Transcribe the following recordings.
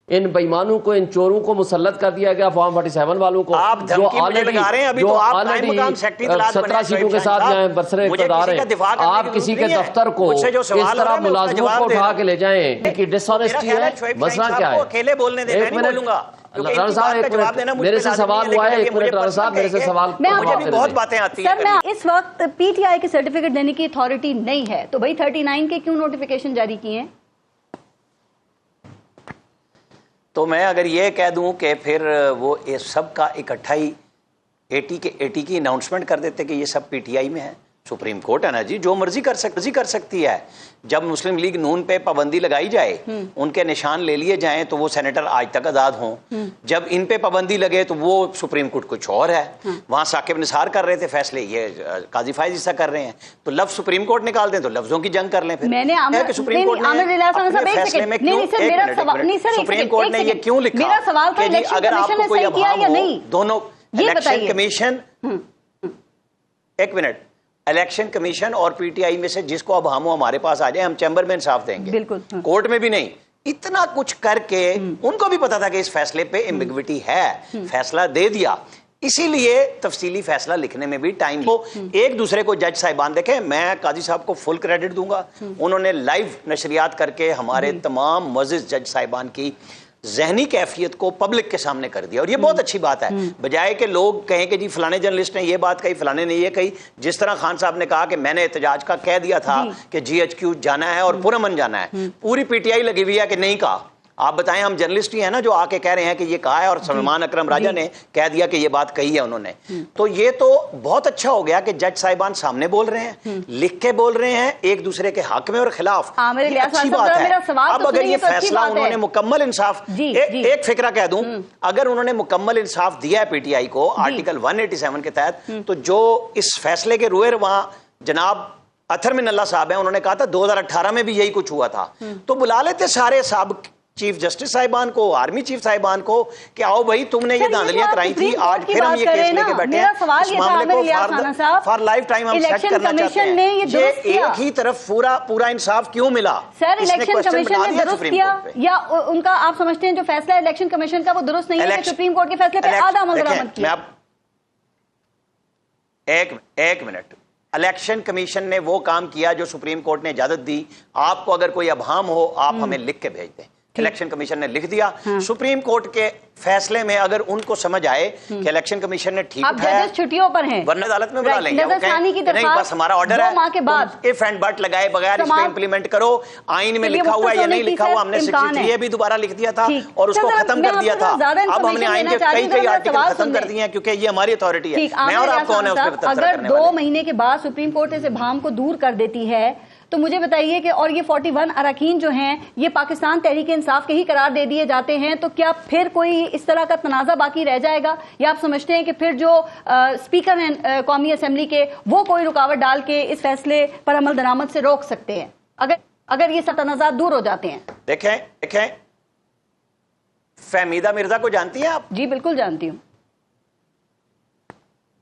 ان بےمانوں کو، ان چوروں کو مسلط کر دیا گیا، فارم 47 والوں کو، جو آلریڈی 17 سیٹوں کے ساتھ جائیں برسر اقتدار ہیں. آپ کسی کے دفتر کو اس طرح ملازموں کو اٹھا کے لے جائیں، ان کی ڈس آنیسٹی ہے. مسئلہ کیا ہے؟ ایک منٹ رانا صاحب، میرے سے سوال ہوا ہے. ایک منٹ رانا صاحب، میرے سے سوال. مجھے بھی بہت باتیں آتی ہیں. سر، میں اس وقت پی ٹی آئی کے سرٹیفکیٹ دینے کی اتھارٹی نہیں ہے، تو بھائی 39 کے کیوں نوٹیفیکیشن جاری کیے ہیں؟ تو میں اگر یہ کہہ دوں کہ پھر وہ سب کا اکٹھا ہی 80 کی اناؤنسمنٹ کر دیتے کہ یہ سب پی ٹی آئی میں ہے. سپریم کورٹ ہے نا جی، جو مرضی کر سکتی ہے. جب مسلم لیگ نون پہ پابندی لگائی جائے، ان کے نشان لے لیے جائیں تو وہ سینیٹر آج تک آزاد ہوں. جب ان پہ پابندی لگے تو وہ سپریم کورٹ کچھ اور ہے. وہاں ثاقب نثار کر رہے تھے فیصلے، یہ قاضی فائز عیسیٰ کر رہے ہیں. تو لفظ سپریم کورٹ نکال دیں تو لفظوں کی جنگ کر لیں. پھر سپریم کورٹ نے فیصلے میں سپریم کورٹ نے یہ کیوں لکھا کہ جی اگر آپ کو کوئی ابہام ہو، دونوں الیکشن کمیشن، ایک منٹ، الیکشن کمیشن اور پی ٹی آئی میں سے جس کو اب ہم ہمارے پاس آ جائیں، ہم چیمبر میں انصاف دیں گے، کورٹ میں بھی نہیں. اتنا کچھ کر کے ان کو بھی پتا تھا کہ اس فیصلے پہ ایمبیگوٹی ہے، فیصلہ دے دیا. اسی لیے تفصیلی فیصلہ لکھنے میں بھی ٹائم کو ایک دوسرے کو جج صاحبان دیکھیں. میں قاضی صاحب کو فل کریڈٹ دوں گا، انہوں نے لائیو نشریات کر کے ہمارے تمام معزز جج صاحبان کی ذہنی کیفیت کو پبلک کے سامنے کر دیا. اور یہ بہت اچھی بات ہے، بجائے کہ لوگ کہیں کہ جی فلانے جرنلسٹ نے یہ بات کہی، فلانے نے یہ کہی. جس طرح خان صاحب نے کہا کہ میں نے احتجاج کا کہہ دیا تھا کہ جی ایچ کیو جانا ہے اور پرامن جانا ہے، پوری پی ٹی آئی لگی ہوئی ہے کہ نہیں کہا. آپ بتائیں، ہم جرنلسٹ ہی ہیں نا جو آ کے کہہ رہے ہیں کہ یہ کہا ہے، اور سلمان اکرم راجہ نے کہہ دیا کہ یہ بات کہی ہے انہوں نے. تو یہ تو بہت اچھا ہو گیا کہ جج صاحبان سامنے بول رہے ہیں، لکھ کے بول رہے ہیں ایک دوسرے کے حق میں اور خلاف. یہ اچھی بات ہے. اب اگر یہ فیصلہ انہوں نے مکمل انصاف، ایک فکرہ کہہ دوں، اگر انہوں نے مکمل انصاف دیا ہے پی ٹی آئی کو آرٹیکل 187 کے تحت، تو جو اس فیصلے کے روئے وہاں جناب اطہر من اللہ صاحب ہیں، انہوں نے کہا تھا 2018 میں بھی یہی کچھ ہوا تھا. تو بلا لیتے سارے سابق چیف جسٹس صاحبان کو، آرمی چیف صاحبان کو کہ آؤ بھائی تم نے یہ دھاندلیاں کرائی تھی، آج پھر ہم یہ کیس لے کے بیٹھے ہیں. اس معاملے کو فار لائف ٹائم ہم سیٹ کرنا چاہتے ہیں. یہ ایک ہی طرف پورا انصاف کیوں ملا؟ سر، الیکشن کمیشن نے درست کیا یا ان کا آپ سمجھتے ہیں جو فیصلہ ہے الیکشن کمیشن کا وہ درست نہیں ہے کہ سپریم کورٹ کے فیصلے پہ آدھا عمل درآمد کیا؟ ایک منٹ، الیکشن کمیشن نے وہ کام کیا جو سپریم کورٹ نے اجازت دی. آپ کو اگر کوئی ابہام ہو آپ ہمیں لکھ کے بھیج دیں. الیکشن کمیشن نے لکھ دیا. سپریم کورٹ کے فیصلے میں اگر ان کو سمجھ آئے کہ الیکشن کمیشن نے ٹھیک اٹھایا ہے، چھٹیوں پر ہیں، ورنہ عدالت میں بلا لیں گے. نہیں، بس ہمارا آرڈر ہے، اف اینڈ بٹ لگائے بغیر اس پہ امپلیمنٹ کرو. آئین میں لکھا ہوا یا نہیں لکھا ہوا، ہم نے 63 بھی دوبارہ لکھ دیا تھا اور اس کو ختم کر دیا تھا. اب ہم نے آئین کے کئی آرٹیکل ختم کر دیے ہیں کیونکہ یہ ہماری اتھارٹی ہے. میں اور آپ کون ہے اس پہ تبصرہ کرنے والے؟ اگر 2 مہینے کے بعد سپریم کورٹ اس ابہام کو دور کر دیتی ہے تو مجھے بتائیے کہ اور یہ 41 اراکین جو ہیں یہ پاکستان تحریک انصاف کے ہی قرار دے دیے جاتے ہیں، تو کیا پھر کوئی اس طرح کا تنازع باقی رہ جائے گا؟ یا آپ سمجھتے ہیں کہ پھر جو اسپیکر ہیں قومی اسمبلی کے وہ کوئی رکاوٹ ڈال کے اس فیصلے پر عمل درآمد سے روک سکتے ہیں اگر یہ سب تنازعات دور ہو جاتے ہیں؟ دیکھیں فہمیدہ مرزا کو جانتی ہیں آپ؟ جی بالکل جانتی ہوں.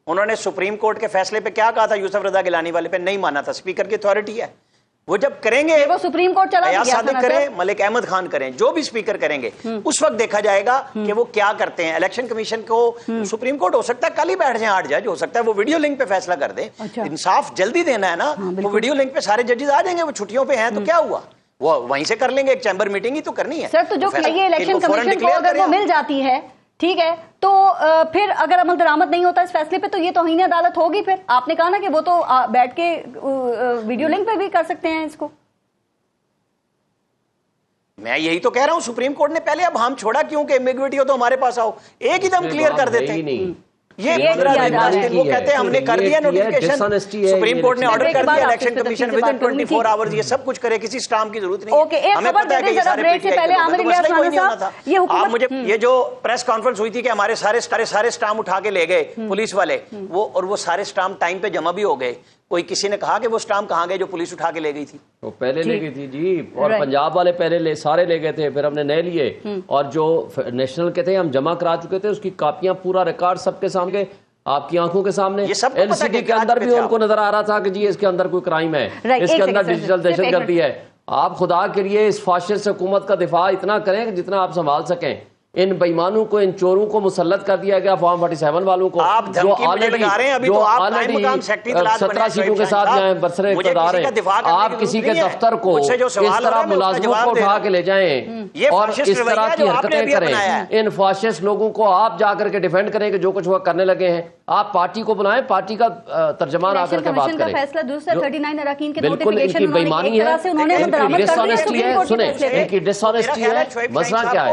انہوں نے سپریم کورٹ کے فیصلے پہ کیا کہا تھا؟ یوسف رضا گیلانی والے پہ نہیں مانا تھا. اسپیکر کی اتھارٹی ہے، وہ جب کریں گے وہ سپریم کورٹ چلا گیا، صادق کریں، ملک احمد خان کریں، جو بھی اسپیکر کریں گے اس وقت دیکھا جائے گا کہ وہ کیا کرتے ہیں. الیکشن کمیشن کو سپریم کورٹ ہو سکتا ہے کل ہی بیٹھ جائیں 8 جج، ہو سکتا ہے وہ ویڈیو لنک پہ فیصلہ کر دیں. انصاف جلدی دینا ہے نا، وہ ویڈیو لنک پہ سارے ججز آ جائیں گے. وہ چھٹیوں پہ ہیں تو کیا ہوا، وہ وہیں سے کر لیں گے. ایک چیمبر میٹنگ ہی تو کرنی ہے. سر، تو جو یہ الیکشن کمیشن کو اگر وہ مل جاتی ہے ٹھیک ہے، تو پھر اگر عمل درآمد نہیں ہوتا اس فیصلے پہ تو یہ توہین عدالت ہوگی. پھر آپ نے کہا نا کہ وہ تو بیٹھ کے ویڈیو لنک پہ بھی کر سکتے ہیں اس کو. میں یہی تو کہہ رہا ہوں، سپریم کورٹ نے پہلے اب ہم چھوڑا کیوں کہ ایمبیگوٹی ہو تو ہمارے پاس آؤ، ایک ہی دم کلیئر کر دیتے ہیں. یہ وہ کہتے ہیں ہم نے کر دیا نوٹیفیکیشن، سپریم کورٹ نے آرڈر کر دیا الیکشن کمیشن ودن 24 آورز یہ سب کچھ کرے، کسی اسٹامپ کی ضرورت نہیں. ہمیں پتا ہے کہ یہ سارے پی ٹی آئی کے مسئلہ کوئی نہیں ہونا تھا. آپ مجھے یہ جو پریس کانفرنس ہوئی تھی کہ ہمارے سارے اسٹامپ اٹھا کے لے گئے پولیس والے، وہ سارے اسٹامپ ٹائم پہ جمع بھی ہو گئے. کوئی کسی نے کہا کہ وہ اسٹامپ کہاں گئے جو پولیس اٹھا کے لے گئی تھی؟ وہ پہلے لے گئی تھی جی، اور پنجاب والے پہلے سارے لے گئے تھے، پھر ہم نے نئے لیے. اور جو نیشنل کے تھے ہم جمع کرا چکے تھے، اس کی کاپیاں پورا ریکارڈ سب کے سامنے، آپ کی آنکھوں کے سامنے. ایل سی ڈی کے اندر بھی ان کو نظر آ رہا تھا کہ جی اس کے اندر کوئی کرائم ہے، اس کے اندر ڈیجیٹل دہشت گردی ہے. آپ خدا کے لیے اس فاشسٹ حکومت کا دفاع اتنا کریں کہ جتنا آپ سنبھال سکیں. ان بےمانوں کو، ان چوروں کو مسلط کر دیا گیا فارم 47 والوں کو، جو آلریڈی 17 سیٹوں کے ساتھ یہاں برسر اقتدار ہیں. آپ کسی کے دفتر کو اس طرح ملازموں کو اٹھا کے لے جائیں اور اس طرح کی حرکتیں کریں. ان فاشسٹ لوگوں کو آپ جا کر کے ڈیفینڈ کریں کہ جو کچھ وہ کرنے لگے ہیں. آپ پارٹی کو بنائیں، پارٹی کا ترجمان آ کر کے بات کریں. بالکل ان کی بےمانی ہے، ان کی ڈس آنیسٹی ہے. سنیں، ان کی ڈس آنیسٹی ہے. مسئلہ کیا ہے؟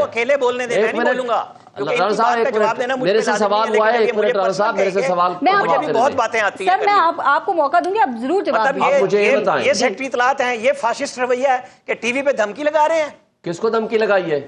رانا صاحب میرے سے سوال ہوا ہے. ایک منٹ رانا صاحب، میرے سے سوال. مجھے بہت باتیں آتی ہیں. سر میں آپ کو موقع دوں گی، آپ ضرور جواب دیں. مجھے یہ بتائیں، یہ سیکٹری اطلاعات ہیں، یہ فاشسٹ رویہ ہے کہ ٹی وی پہ دھمکی لگا رہے ہیں. کس کو دھمکی لگائی ہے؟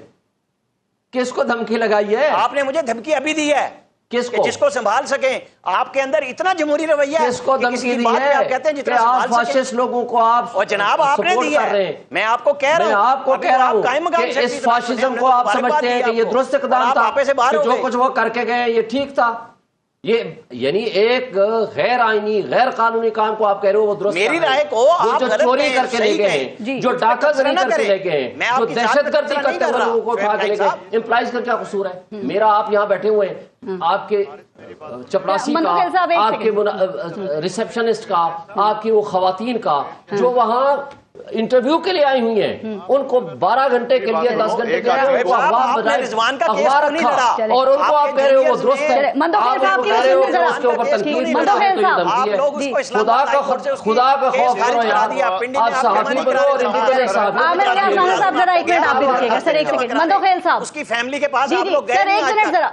کس کو دھمکی لگائی ہے؟ آپ نے مجھے دھمکی ابھی دی ہے. کس کو؟ جس کو سنبھال سکیں. آپ کے اندر اتنا جمہوری رویہ ہے. کس کو دھمکی دی ہے؟ آپ کہتے ہیں جتنا آپ فاشسٹ لوگوں کو آپ اور جناب آپ نے دی ہے. میں آپ کو کہہ رہا ہوں، آپ کو کہہ رہا ہوں کہ اس فاشزم کو آپ سمجھتے ہیں کہ یہ درست اقدام تھا، کہ جو کچھ وہ کر کے گئے یہ ٹھیک تھا. یہ یعنی ایک غیر آئینی غیر قانونی کام کو آپ کہہ رہے ہو وہ درست. میری رائے کو آپ جو چوری کر کے لے گئے ہیں، جو ڈاکہ زنی کر کے لے گئے ہیں، جو دہشت گردی کرتے ہوئے لوگوں کو اٹھا کے لے گئے، امپلائز کا کیا قصور ہے؟ میرا آپ یہاں بیٹھے ہوئے ہیں، آپ کے چپراسی کا، آپ کے ریسپشنسٹ کا، آپ کی وہ خواتین کا جو وہاں انٹرویو کے لیے آئی ہوئی ہیں، ان کو 12 گھنٹے کے لیے 10 گھنٹے کے لیے ان کو اخبار رکھا اور ان کو آپ کہہ رہے ہو وہ درست ہے. آپ کہہ رہے ہو کہ اس کے اوپر تنقید خدا کا خوف کرو یار. آپ صحافی بنو اور انڈیپینڈنٹ صحافی. ذرا ایک منٹ آپ بھی رکھیے گا سر، ایک سیکنڈ. مندوخیل صاحب، اس کی فیملی کے پاس آپ لوگ سر ایک منٹ ذرا.